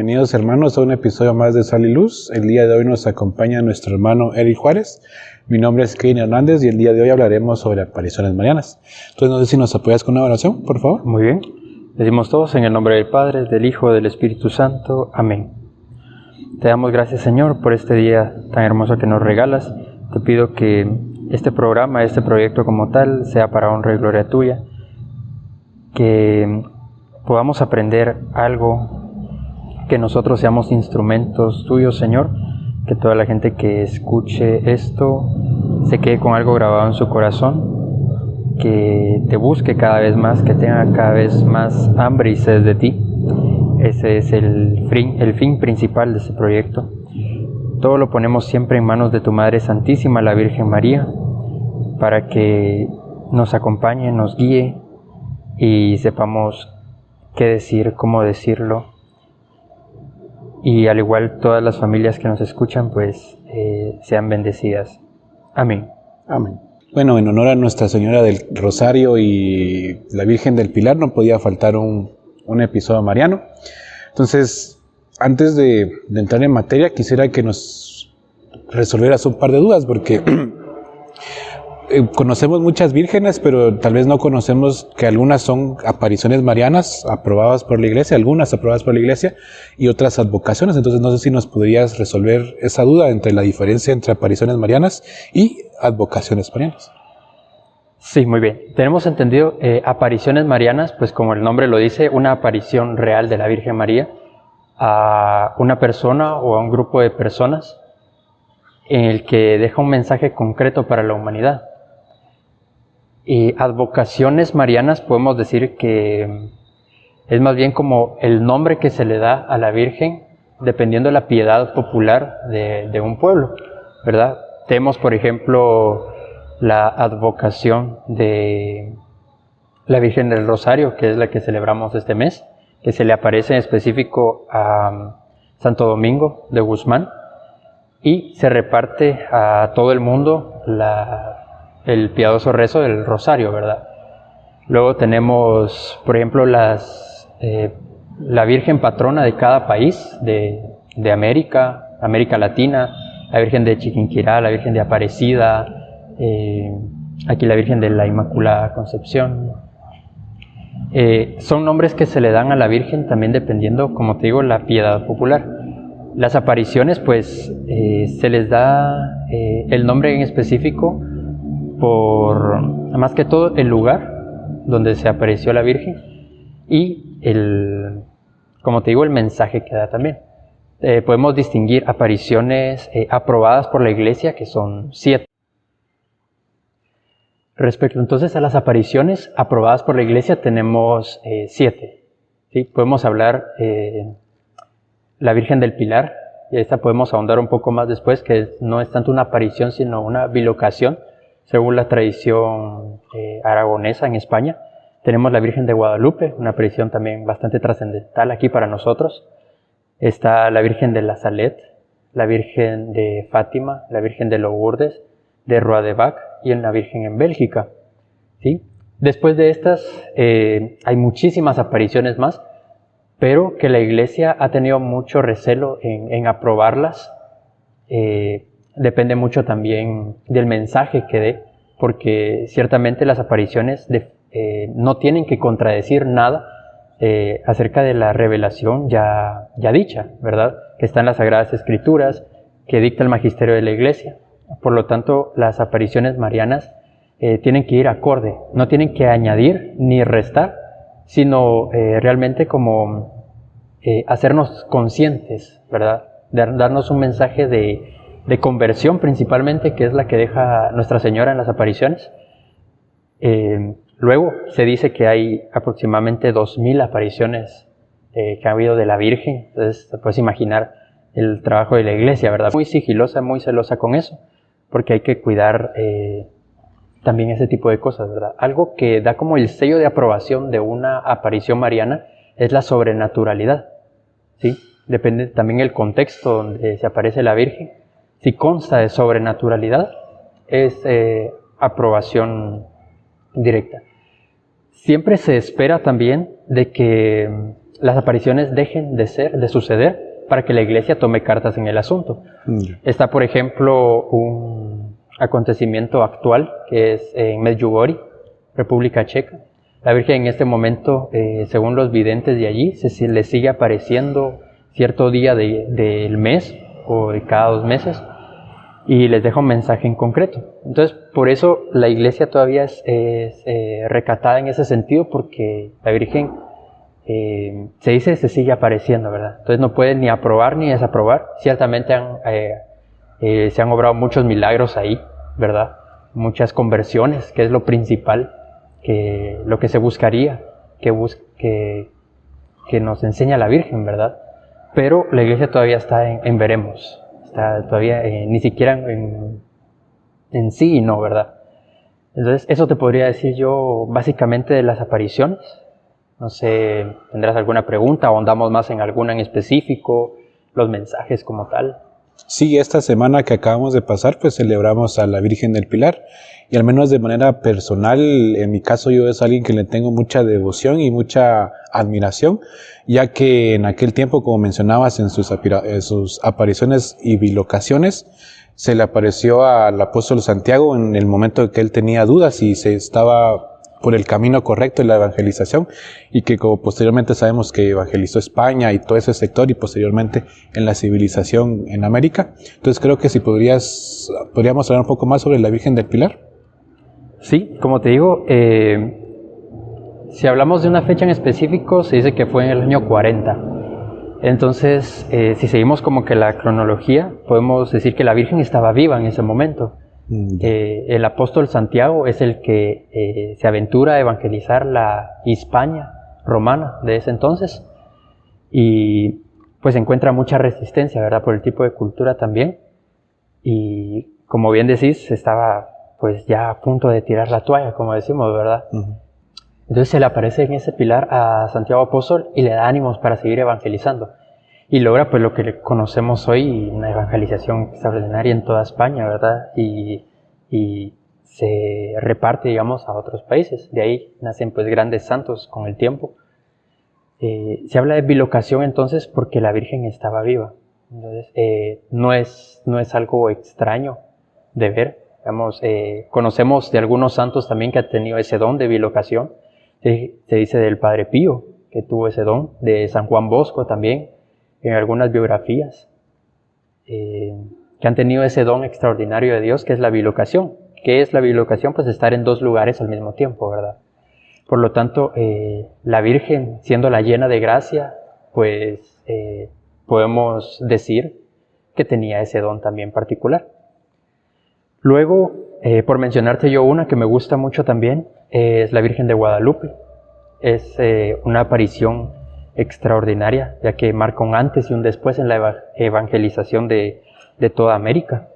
bienvenidos hermanos a un episodio más de Sal y Luz. El día de hoy nos acompaña nuestro hermano Eric Juárez. Mi nombre es Kevin Hernández y el día de hoy hablaremos sobre apariciones marianas. Entonces no sé si nos apoyas con una oración, por favor. Muy bien. Decimos todos en el nombre del Padre, del Hijo, del Espíritu Santo. Amén. Te damos gracias, Señor, por este día tan hermoso que nos regalas. Te pido que este programa, este proyecto como tal, sea para honra y gloria tuya. Que podamos aprender algo, que nosotros seamos instrumentos tuyos, Señor. Que toda la gente que escuche esto se quede con algo grabado en su corazón. Que te busque cada vez más, que tenga cada vez más hambre y sed de ti. Ese es el fin principal de este proyecto. Todo lo ponemos siempre en manos de tu Madre Santísima, la Virgen María, para que nos acompañe, nos guíe y sepamos qué decir, cómo decirlo. Y al igual todas las familias que nos escuchan, pues sean bendecidas. Amén. Amén. Bueno, en honor a Nuestra Señora del Rosario y la Virgen del Pilar no podía faltar un episodio mariano. Entonces, antes de entrar en materia, quisiera que nos resolvieras un par de dudas, porque conocemos muchas vírgenes, pero tal vez no conocemos que algunas son apariciones marianas aprobadas por la Iglesia, algunas aprobadas por la Iglesia y otras advocaciones. Entonces no sé si nos podrías resolver esa duda entre la diferencia entre apariciones marianas y advocaciones marianas. Sí, muy bien. Tenemos entendido apariciones marianas, pues como el nombre lo dice, una aparición real de la Virgen María a una persona o a un grupo de personas en el que deja un mensaje concreto para la humanidad. Y advocaciones marianas podemos decir que es más bien como el nombre que se le da a la Virgen dependiendo de la piedad popular de un pueblo, ¿verdad? Tenemos, por ejemplo, la advocación de la Virgen del Rosario, que es la que celebramos este mes, que se le aparece en específico a Santo Domingo de Guzmán y se reparte a todo el mundo el piadoso rezo del Rosario, ¿verdad? Luego tenemos, por ejemplo, la Virgen patrona de cada país de América Latina, la Virgen de Chiquinquirá, la Virgen de Aparecida, aquí la Virgen de la Inmaculada Concepción. Son nombres que se le dan a la Virgen también dependiendo, como te digo, la piedad popular. Las apariciones, pues, se les da el nombre en específico por, más que todo, el lugar donde se apareció la Virgen y como te digo, el mensaje que da también. Podemos distinguir apariciones aprobadas por la Iglesia, que son 7. Respecto entonces a las apariciones aprobadas por la Iglesia, tenemos 7. ¿Sí? Podemos hablar la Virgen del Pilar, y esta podemos ahondar un poco más después, que no es tanto una aparición, sino una bilocación, según la tradición aragonesa en España. Tenemos la Virgen de Guadalupe, una aparición también bastante trascendental aquí para nosotros. Está la Virgen de la Salet, la Virgen de Fátima, la Virgen de Lourdes, de Roadebac y una Virgen en Bélgica. ¿Sí? Después de estas hay muchísimas apariciones más, pero que la Iglesia ha tenido mucho recelo en aprobarlas. Depende mucho también del mensaje que dé, porque ciertamente las apariciones no tienen que contradecir nada acerca de la revelación ya dicha, ¿verdad? Que está en las Sagradas Escrituras, que dicta el magisterio de la Iglesia. Por lo tanto, las apariciones marianas tienen que ir acorde, no tienen que añadir ni restar, sino realmente como hacernos conscientes, ¿verdad? Darnos un mensaje de conversión principalmente, que es la que deja Nuestra Señora en las apariciones. Luego se dice que hay aproximadamente 2000 apariciones que ha habido de la Virgen. Entonces te puedes imaginar el trabajo de la Iglesia, ¿verdad? Muy sigilosa, muy celosa con eso, porque hay que cuidar también ese tipo de cosas, ¿verdad? Algo que da como el sello de aprobación de una aparición mariana es la sobrenaturalidad, ¿sí? Depende también el contexto donde se aparece la Virgen. Si consta de sobrenaturalidad, es aprobación directa. Siempre se espera también de que las apariciones dejen de suceder para que la iglesia tome cartas en el asunto. Está, por ejemplo, un acontecimiento actual que es en Medjugorje, República Checa. La Virgen en este momento, según los videntes de allí, se le sigue apareciendo cierto día del mes o de cada 2 meses y les deja un mensaje en concreto. Entonces, por eso la iglesia todavía es recatada en ese sentido, porque la Virgen se sigue apareciendo, ¿verdad? Entonces no puede ni aprobar ni desaprobar. Ciertamente se han obrado muchos milagros ahí, ¿verdad? Muchas conversiones, que es lo principal, lo que se buscaría, que nos enseña la Virgen, ¿verdad? Pero la iglesia todavía está en veremos, está todavía ni siquiera en sí y no, ¿verdad? Entonces eso te podría decir yo básicamente de las apariciones. No sé, ¿tendrás alguna pregunta o andamos más en alguna en específico, los mensajes como tal? Sí, esta semana que acabamos de pasar, pues celebramos a la Virgen del Pilar, y al menos de manera personal, en mi caso yo es alguien que le tengo mucha devoción y mucha admiración, ya que en aquel tiempo, como mencionabas en sus apariciones y bilocaciones, se le apareció al apóstol Santiago en el momento en que él tenía dudas y se estaba por el camino correcto en la evangelización, y que como posteriormente sabemos que evangelizó España y todo ese sector, y posteriormente en la civilización en América. Entonces creo que si podríamos hablar un poco más sobre la Virgen del Pilar. Sí, como te digo, si hablamos de una fecha en específico, se dice que fue en el año 40. Entonces, si seguimos como que la cronología, podemos decir que la Virgen estaba viva en ese momento. El apóstol Santiago es el que se aventura a evangelizar la Hispania romana de ese entonces, y pues encuentra mucha resistencia, ¿verdad? Por el tipo de cultura también, y como bien decís, estaba pues ya a punto de tirar la toalla, como decimos, ¿verdad? Entonces se le aparece en ese pilar a Santiago Apóstol y le da ánimos para seguir evangelizando. Y logra pues lo que conocemos hoy, una evangelización extraordinaria en toda España, ¿verdad? Y se reparte, digamos, a otros países. De ahí nacen pues grandes santos con el tiempo. Se habla de bilocación entonces porque la Virgen estaba viva. Entonces no es algo extraño de ver. Digamos, conocemos de algunos santos también que han tenido ese don de bilocación. Se dice del Padre Pío, que tuvo ese don, de San Juan Bosco también, en algunas biografías, que han tenido ese don extraordinario de Dios, que es la bilocación. ¿Qué es la bilocación? Pues estar en 2 lugares al mismo tiempo, ¿verdad? Por lo tanto, la Virgen, siendo la llena de gracia, pues podemos decir que tenía ese don también particular. Luego, por mencionarte yo una que me gusta mucho también, es la Virgen de Guadalupe. Es una aparición extraordinaria, ya que marca un antes y un después en la evangelización de toda América,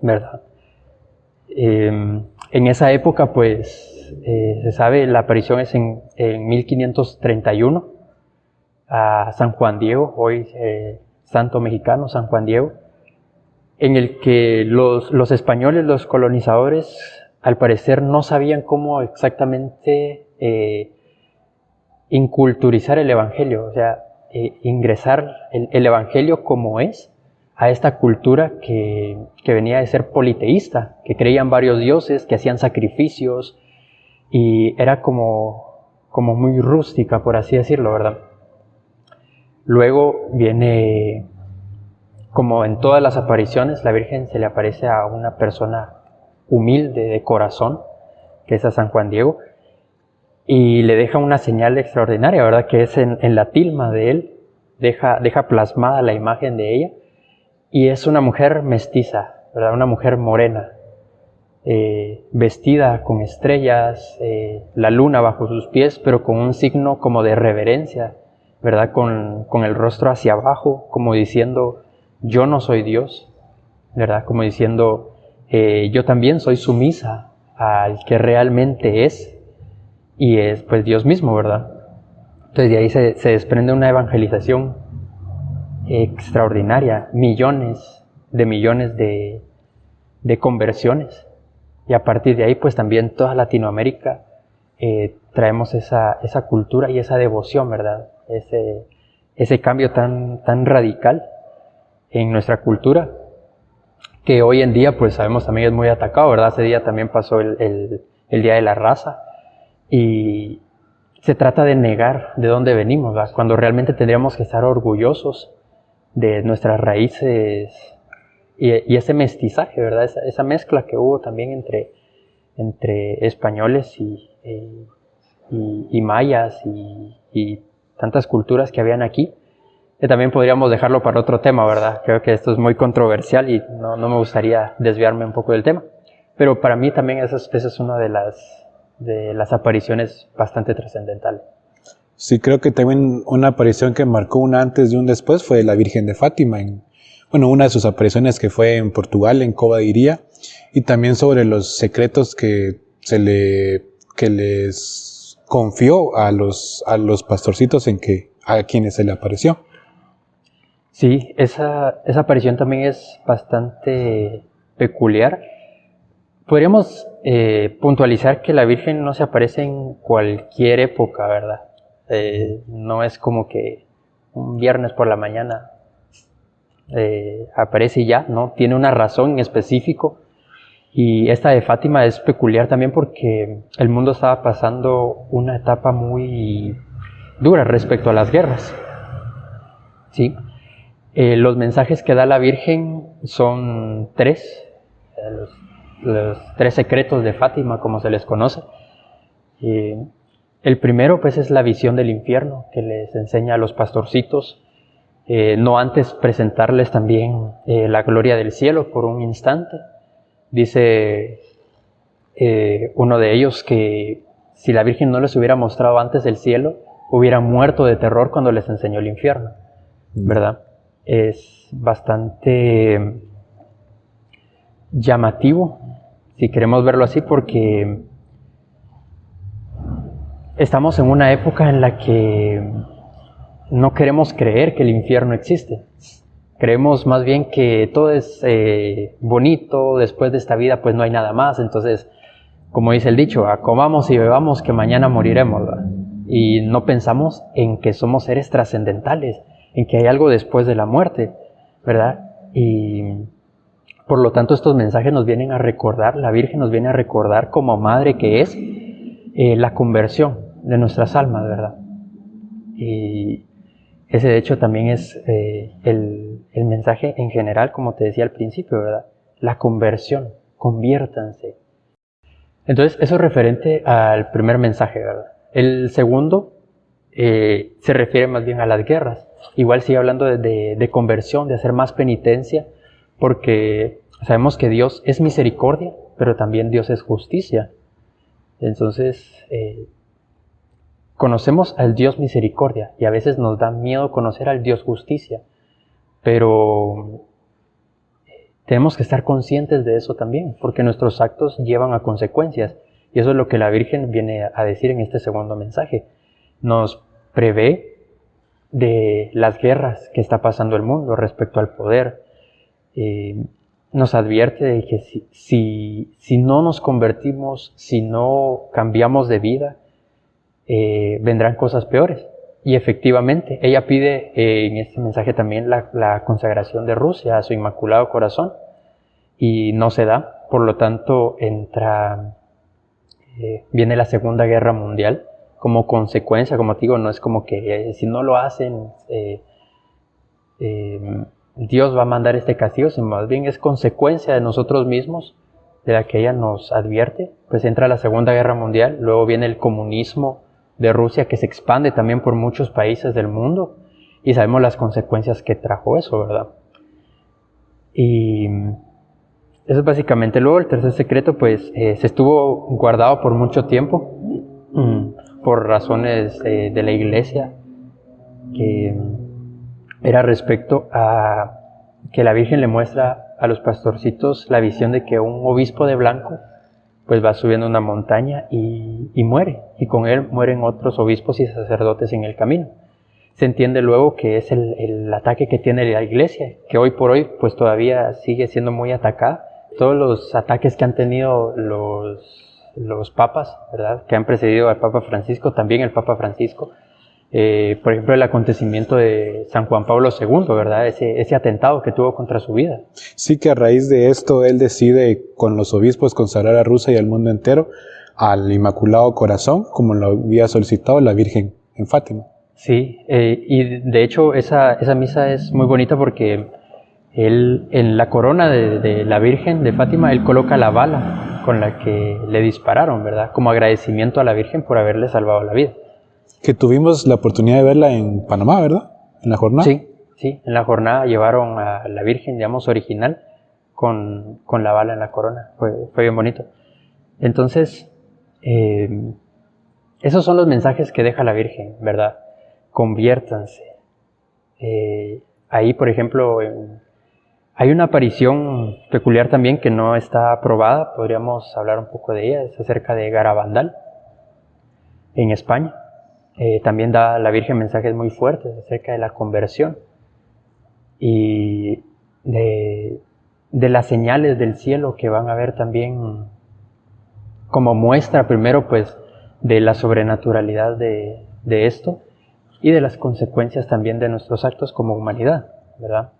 ¿verdad? En esa época, pues, se sabe, la aparición es en 1531 a San Juan Diego, hoy santo mexicano, San Juan Diego, en el que los españoles, los colonizadores, al parecer no sabían cómo exactamente inculturizar el evangelio, o sea, ingresar el evangelio como es a esta cultura que venía de ser politeísta, que creían varios dioses, que hacían sacrificios, y era como muy rústica, por así decirlo, ¿verdad? Luego viene, como en todas las apariciones, la Virgen se le aparece a una persona humilde de corazón, que es a San Juan Diego, y le deja una señal extraordinaria, ¿verdad? Que es en la tilma de él, deja plasmada la imagen de ella, y es una mujer mestiza, ¿verdad? Una mujer morena, vestida con estrellas, la luna bajo sus pies, pero con un signo como de reverencia, ¿verdad? Con el rostro hacia abajo, como diciendo, yo no soy Dios, ¿verdad? Como diciendo, yo también soy sumisa al que realmente es, y es pues Dios mismo, ¿verdad? Entonces de ahí se desprende una evangelización extraordinaria, millones de conversiones, y a partir de ahí pues también toda Latinoamérica traemos esa cultura y esa devoción, ¿verdad? ese cambio tan radical en nuestra cultura, que hoy en día pues sabemos también es muy atacado, ¿verdad? Ese día también pasó el Día de la Raza, y se trata de negar de dónde venimos, ¿verdad? Cuando realmente tendríamos que estar orgullosos de nuestras raíces y ese mestizaje, ¿verdad? Esa mezcla que hubo también entre españoles y mayas y tantas culturas que habían aquí, que también podríamos dejarlo para otro tema, ¿verdad? Creo que esto es muy controversial y no me gustaría desviarme un poco del tema, pero para mí también esa es una de las apariciones bastante trascendentales. Sí, creo que también una aparición que marcó un antes y un después fue la Virgen de Fátima, una de sus apariciones que fue en Portugal, en Cova de Iría, y también sobre los secretos que les confió a los pastorcitos a quienes se le apareció. Sí, esa aparición también es bastante peculiar. Podríamos puntualizar que la Virgen no se aparece en cualquier época, ¿verdad? No es como que un viernes por la mañana aparece y ya, ¿no? Tiene una razón en específico. Y esta de Fátima es peculiar también porque el mundo estaba pasando una etapa muy dura respecto a las guerras, ¿sí? Los mensajes que da la Virgen son tres, los tres secretos de Fátima, como se les conoce. El primero, pues, es la visión del infierno, que les enseña a los pastorcitos, no antes presentarles también la gloria del cielo por un instante. Dice uno de ellos que si la Virgen no les hubiera mostrado antes el cielo, hubieran muerto de terror cuando les enseñó el infierno, ¿verdad? Es bastante llamativo, si queremos verlo así, porque estamos en una época en la que no queremos creer que el infierno existe. Creemos más bien que todo es bonito, después de esta vida pues no hay nada más. Entonces, como dice el dicho, comamos y bebamos que mañana moriremos, ¿verdad? Y no pensamos en que somos seres trascendentales, en que hay algo después de la muerte, ¿verdad? Y por lo tanto estos mensajes nos vienen a recordar, la Virgen nos viene a recordar como madre que es la conversión de nuestras almas, ¿verdad? Y ese de hecho también es el mensaje en general, como te decía al principio, ¿verdad? La conversión, conviértanse. Entonces eso es referente al primer mensaje, ¿verdad? El segundo se refiere más bien a las guerras. Igual sigue hablando de conversión, de hacer más penitencia, porque sabemos que Dios es misericordia, pero también Dios es justicia. Entonces, conocemos al Dios misericordia y a veces nos da miedo conocer al Dios justicia, pero tenemos que estar conscientes de eso también, porque nuestros actos llevan a consecuencias, y eso es lo que la Virgen viene a decir en este segundo mensaje. Nos prevé de las guerras que está pasando el mundo respecto al poder. Nos advierte de que si no nos convertimos, si no cambiamos de vida, vendrán cosas peores. Y efectivamente, ella pide en este mensaje también la consagración de Rusia a su Inmaculado Corazón, y no se da. Por lo tanto, viene la Segunda Guerra Mundial como consecuencia. Como te digo, no es como que si no lo hacen, Dios va a mandar este castigo, sino más bien es consecuencia de nosotros mismos, de la que ella nos advierte. Pues entra la Segunda Guerra Mundial, luego viene el comunismo de Rusia, que se expande también por muchos países del mundo, y sabemos las consecuencias que trajo eso, ¿verdad? Y eso es básicamente. Luego el tercer secreto, pues se estuvo guardado por mucho tiempo, por razones de la iglesia, que era respecto a que la Virgen le muestra a los pastorcitos la visión de que un obispo de blanco pues va subiendo una montaña y muere, y con él mueren otros obispos y sacerdotes en el camino. Se entiende luego que es el ataque que tiene la iglesia, que hoy por hoy pues todavía sigue siendo muy atacada. Todos los ataques que han tenido los papas, ¿verdad?, que han precedido al Papa Francisco, también el Papa Francisco, por ejemplo, el acontecimiento de San Juan Pablo II, ¿verdad? Ese atentado que tuvo contra su vida. Sí, que a raíz de esto él decide con los obispos consagrar a Rusia y al mundo entero al Inmaculado Corazón, como lo había solicitado la Virgen en Fátima. Sí, y de hecho esa misa es muy bonita porque él, en la corona de la Virgen de Fátima, él coloca la bala con la que le dispararon, ¿verdad? Como agradecimiento a la Virgen por haberle salvado la vida. Que tuvimos la oportunidad de verla en Panamá, ¿verdad? En la jornada. Sí, en la jornada llevaron a la Virgen, digamos, original, con la bala en la corona. Fue bien bonito. Entonces, esos son los mensajes que deja la Virgen, ¿verdad? Conviértanse. Ahí, por ejemplo, hay una aparición peculiar también que no está aprobada, podríamos hablar un poco de ella, es acerca de Garabandal, en España. También da la Virgen mensajes muy fuertes acerca de la conversión y de las señales del cielo que van a ver también como muestra primero pues de la sobrenaturalidad de esto y de las consecuencias también de nuestros actos como humanidad, ¿verdad?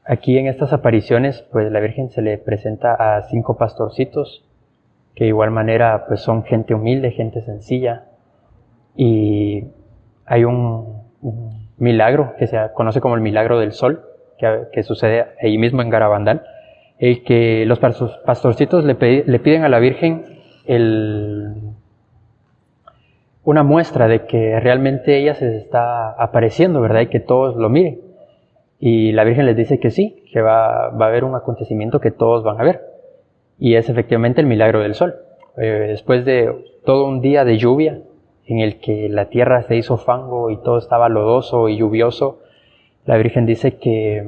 Aquí en estas apariciones pues la Virgen se le presenta a 5 pastorcitos que de igual manera pues son gente humilde, gente sencilla, y hay un milagro que se conoce como el milagro del sol, que sucede ahí mismo en Garabandal, el que los pastorcitos le piden a la Virgen una muestra de que realmente ella se está apareciendo, ¿verdad? Y que todos lo miren. Y la Virgen les dice que sí, que va a haber un acontecimiento que todos van a ver. Y es efectivamente el milagro del sol. Después de todo un día de lluvia, en el que la tierra se hizo fango y todo estaba lodoso y lluvioso, la Virgen dice que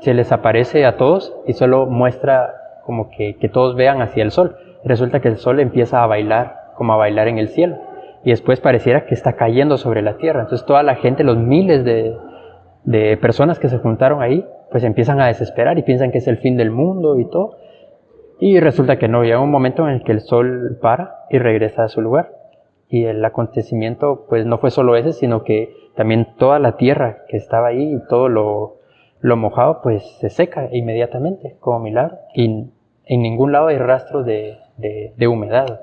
se les aparece a todos y solo muestra como que todos vean hacia el sol. Resulta que el sol empieza a bailar, como a bailar en el cielo, y después pareciera que está cayendo sobre la tierra. Entonces toda la gente, los miles de personas que se juntaron ahí, pues empiezan a desesperar y piensan que es el fin del mundo y todo. Y resulta que no, llega un momento en el que el sol para y regresa a su lugar. Y el acontecimiento pues no fue solo ese, sino que también toda la tierra que estaba ahí y todo lo mojado pues se seca inmediatamente como milagro. Y en ningún lado hay rastros de humedad,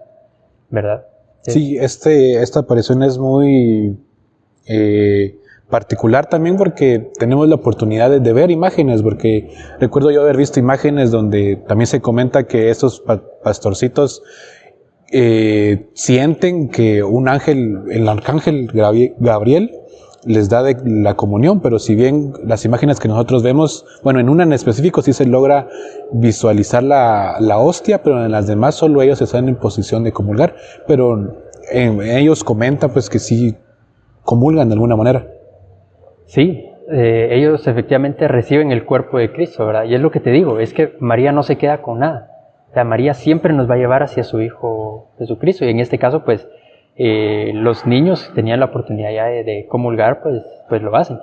¿verdad? Sí, esta aparición es muy particular también porque tenemos la oportunidad de ver imágenes, porque recuerdo yo haber visto imágenes donde también se comenta que estos pastorcitos sienten que un ángel, el arcángel Gabriel, les da la comunión, pero si bien las imágenes que nosotros vemos, bueno, en una en específico sí se logra visualizar la hostia, pero en las demás solo ellos están en posición de comulgar, pero ellos comentan pues que sí comulgan de alguna manera. Sí, ellos efectivamente reciben el cuerpo de Cristo, ¿verdad? Y es lo que te digo, es que María no se queda con nada. O sea, María siempre nos va a llevar hacia su Hijo Jesucristo, y en este caso pues los niños que tenían la oportunidad ya de comulgar, pues lo hacen.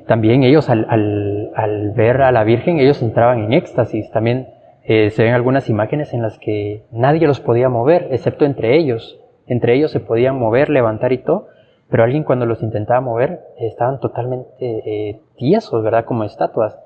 También ellos al ver a la Virgen, ellos entraban en éxtasis. También se ven algunas imágenes en las que nadie los podía mover, excepto entre ellos. Entre ellos se podían mover, levantar y todo, pero alguien cuando los intentaba mover estaban totalmente tiesos, ¿verdad? Como estatuas.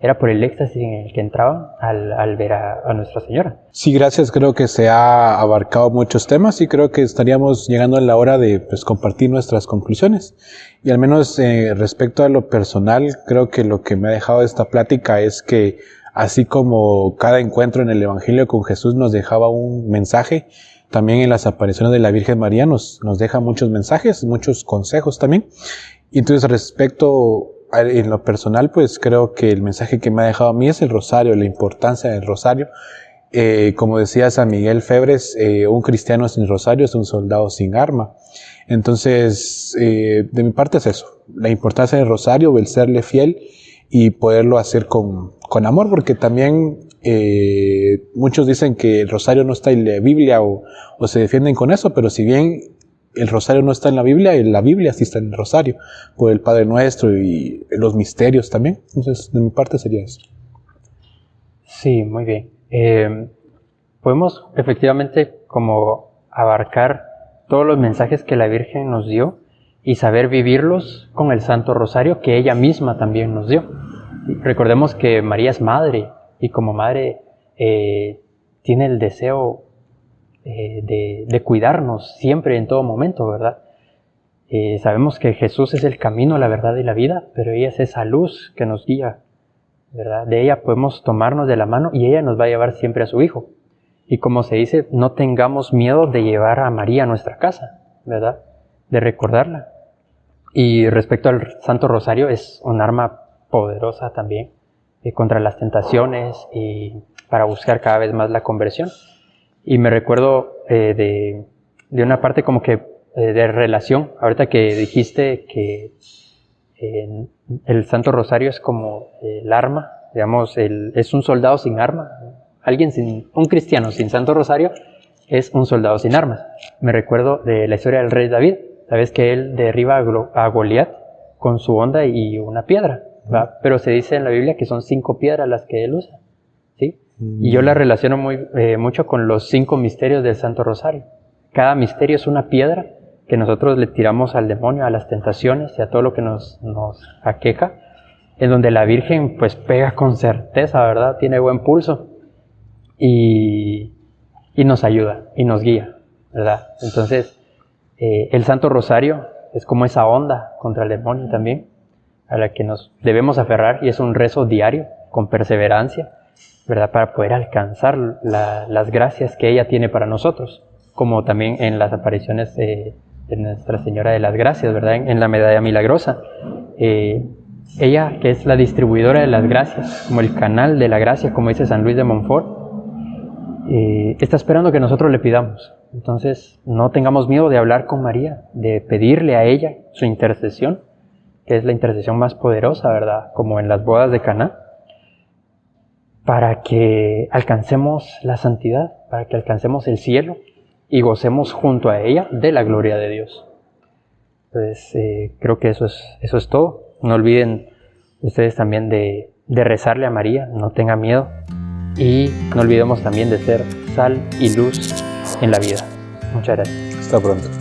Era por el éxtasis en el que entraban al ver a Nuestra Señora. Sí, gracias. Creo que se ha abarcado muchos temas y creo que estaríamos llegando a la hora de compartir nuestras conclusiones. Y al menos respecto a lo personal, creo que lo que me ha dejado esta plática es que así como cada encuentro en el Evangelio con Jesús nos dejaba un mensaje, también en las apariciones de la Virgen María nos deja muchos mensajes, muchos consejos también. Y entonces respecto en lo personal, pues creo que el mensaje que me ha dejado a mí es el rosario, la importancia del rosario. Como decía San Miguel Febres, un cristiano sin rosario es un soldado sin arma. Entonces, de mi parte es eso, la importancia del rosario, el serle fiel y poderlo hacer con amor, porque también muchos dicen que el rosario no está en la Biblia o se defienden con eso, pero si bien el rosario no está en la Biblia sí está en el rosario, por el Padre Nuestro y los misterios también. Entonces, de mi parte sería eso. Sí, muy bien. Podemos efectivamente como abarcar todos los mensajes que la Virgen nos dio y saber vivirlos con el Santo Rosario que ella misma también nos dio. Recordemos que María es madre y como madre tiene el deseo de cuidarnos siempre, en todo momento, ¿verdad? Sabemos que Jesús es el camino, la verdad y la vida, pero ella es esa luz que nos guía, ¿verdad? De ella podemos tomarnos de la mano y ella nos va a llevar siempre a su Hijo. Y como se dice, no tengamos miedo de llevar a María a nuestra casa, ¿verdad? De recordarla. Y respecto al Santo Rosario, es un arma poderosa también contra las tentaciones y para buscar cada vez más la conversión. Y me recuerdo de una parte como que de relación, ahorita que dijiste que el Santo Rosario es como el arma, digamos, es un soldado sin arma. Un cristiano sin Santo Rosario es un soldado sin armas. Me recuerdo de la historia del rey David. Sabes que él derriba a Goliat con su honda y una piedra, ¿va? Pero se dice en la Biblia que son 5 piedras las que él usa, ¿sí? Y yo la relaciono mucho con los 5 misterios del Santo Rosario. Cada misterio es una piedra que nosotros le tiramos al demonio, a las tentaciones y a todo lo que nos aqueja, en donde la Virgen pues pega con certeza, ¿verdad? Tiene buen pulso y nos ayuda y nos guía, ¿verdad? Entonces, el Santo Rosario es como esa onda contra el demonio también, a la que nos debemos aferrar, y es un rezo diario, con perseverancia, ¿verdad? Para poder alcanzar las gracias que ella tiene para nosotros, como también en las apariciones de Nuestra Señora de las Gracias, ¿verdad? En la Medalla Milagrosa. Ella, que es la distribuidora de las gracias, como el canal de la gracia, como dice San Luis de Montfort, está esperando que nosotros le pidamos. Entonces, no tengamos miedo de hablar con María, de pedirle a ella su intercesión, que es la intercesión más poderosa, ¿verdad? Como en las bodas de Caná, para que alcancemos la santidad, para que alcancemos el cielo y gocemos junto a ella de la gloria de Dios. Entonces, creo que eso es todo. No olviden ustedes también de rezarle a María, no tengan miedo. Y no olvidemos también de ser sal y luz en la vida. Muchas gracias. Hasta pronto.